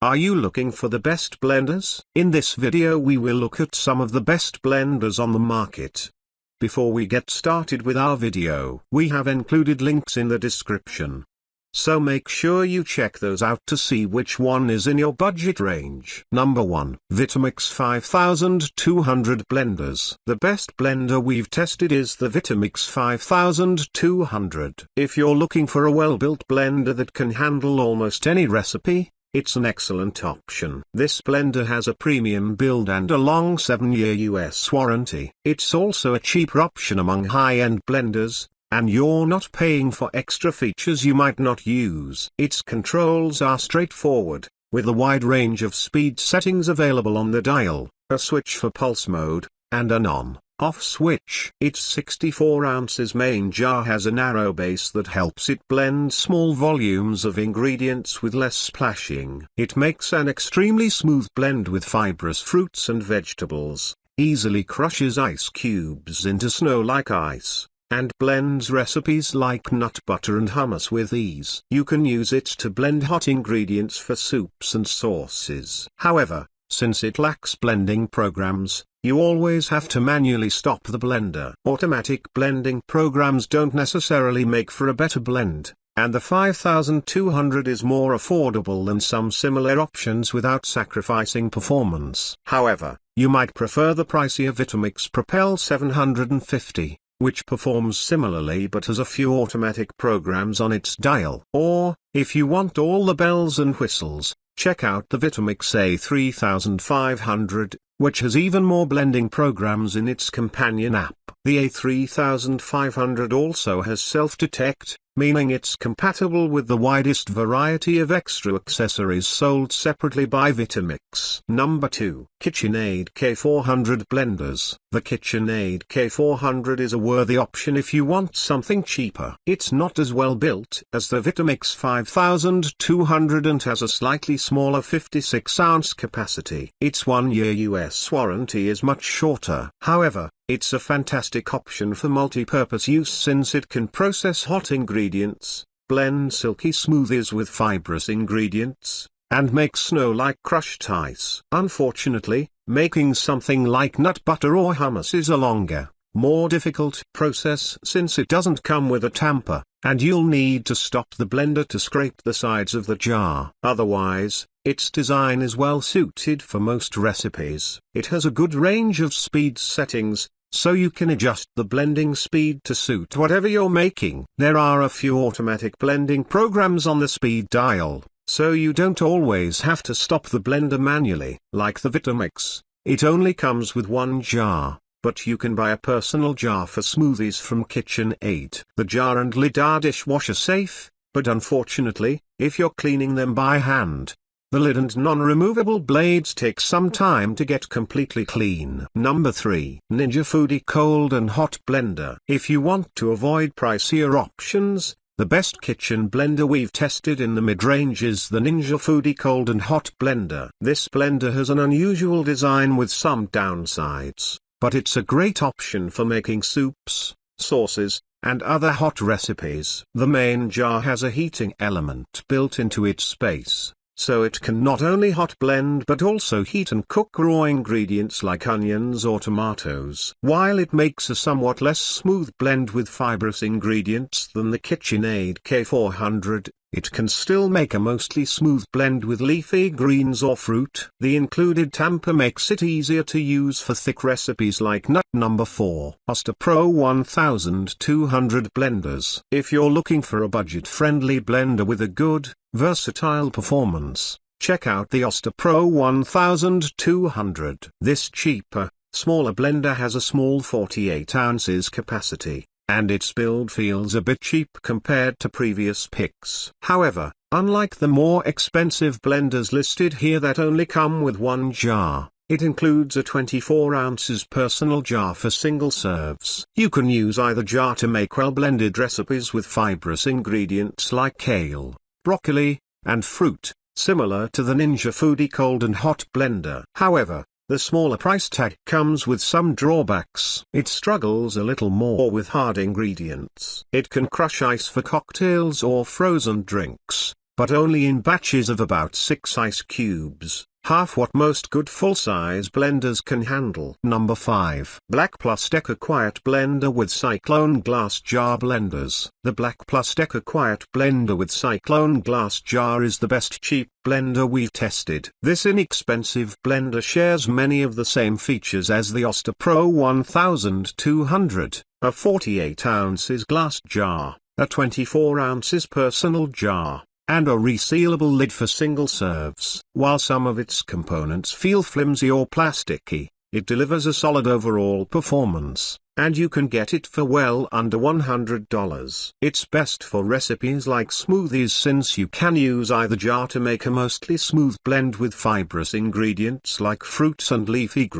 Are you looking for the best blenders? In this video we will look at some of the best blenders on the market. Before we get started with our video, we have included links in the description. So make sure you check those out to see which one is in your budget range. Number 1. Vitamix 5200 Blenders. The best blender we've tested is the Vitamix 5200. If you're looking for a well-built blender that can handle almost any recipe, it's an excellent option. This blender has a premium build and a long 7-year US warranty. It's also a cheaper option among high-end blenders, and you're not paying for extra features you might not use. Its controls are straightforward, with a wide range of speed settings available on the dial, a switch for pulse mode, and an on-off switch. Its 64 ounces main jar has a narrow base that helps it blend small volumes of ingredients with less splashing. It makes an extremely smooth blend with fibrous fruits and vegetables, easily crushes ice cubes into snow-like ice, and blends recipes like nut butter and hummus with ease. You can use it to blend hot ingredients for soups and sauces. However, since it lacks blending programs, you always have to manually stop the blender. Automatic blending programs don't necessarily make for a better blend, and the 5200 is more affordable than some similar options without sacrificing performance. However, you might prefer the pricier Vitamix Propel 750. Which performs similarly but has a few automatic programs on its dial. Or, if you want all the bells and whistles, check out the Vitamix A3500, which has even more blending programs in its companion app. The A3500 also has self-detect, meaning it's compatible with the widest variety of extra accessories sold separately by Vitamix. Number 2. KitchenAid K400 Blenders. The KitchenAid K400 is a worthy option if you want something cheaper. It's not as well built as the Vitamix 5200 and has a slightly smaller 56-ounce capacity. Its 1-year US warranty is much shorter. However, it's a fantastic option for multi-purpose use since it can process hot ingredients, blend silky smoothies with fibrous ingredients, and make snow-like crushed ice. Unfortunately, making something like nut butter or hummus is a longer, more difficult process since it doesn't come with a tamper, and you'll need to stop the blender to scrape the sides of the jar. Otherwise, its design is well suited for most recipes. It has a good range of speed settings, so you can adjust the blending speed to suit whatever you're making. There are a few automatic blending programs on the speed dial, so you don't always have to stop the blender manually. Like the Vitamix, it only comes with one jar, but you can buy a personal jar for smoothies from KitchenAid. The jar and lid are dishwasher safe, but unfortunately, if you're cleaning them by hand, the lid and non-removable blades take some time to get completely clean. Number 3. Ninja Foodi Cold and Hot Blender. If you want to avoid pricier options, the best kitchen blender we've tested in the mid-range is the Ninja Foodi Cold and Hot Blender. This blender has an unusual design with some downsides, but it's a great option for making soups, sauces, and other hot recipes. The main jar has a heating element built into its base, so it can not only hot blend but also heat and cook raw ingredients like onions or tomatoes. While it makes a somewhat less smooth blend with fibrous ingredients than the KitchenAid K400, it can still make a mostly smooth blend with leafy greens or fruit. The included tamper makes it easier to use for thick recipes like nut. Number 4. Oster Pro 1200 Blenders. If you're looking for a budget-friendly blender with a good, versatile performance, check out the Oster Pro 1200. This cheaper, smaller blender has a small 48 ounces capacity, and its build feels a bit cheap compared to previous picks. However, unlike the more expensive blenders listed here that only come with one jar, it includes a 24 ounces personal jar for single serves. You can use either jar to make well-blended recipes with fibrous ingredients like kale, broccoli, and fruit, similar to the Ninja Foodi Cold and Hot Blender. However, the smaller price tag comes with some drawbacks. It struggles a little more with hard ingredients. It can crush ice for cocktails or frozen drinks, but only in batches of about 6 ice cubes, half what most good full-size blenders can handle. Number 5. Black+Decker Quiet Blender with Cyclone Glass Jar Blenders. The Black+Decker Quiet Blender with Cyclone Glass Jar is the best cheap blender we've tested. This inexpensive blender shares many of the same features as the Oster Pro 1200, a 48 ounces glass jar, a 24 ounces personal jar, and a resealable lid for single serves. While some of its components feel flimsy or plasticky, it delivers a solid overall performance, and you can get it for well under $100. It's best for recipes like smoothies since you can use either jar to make a mostly smooth blend with fibrous ingredients like fruits and leafy greens.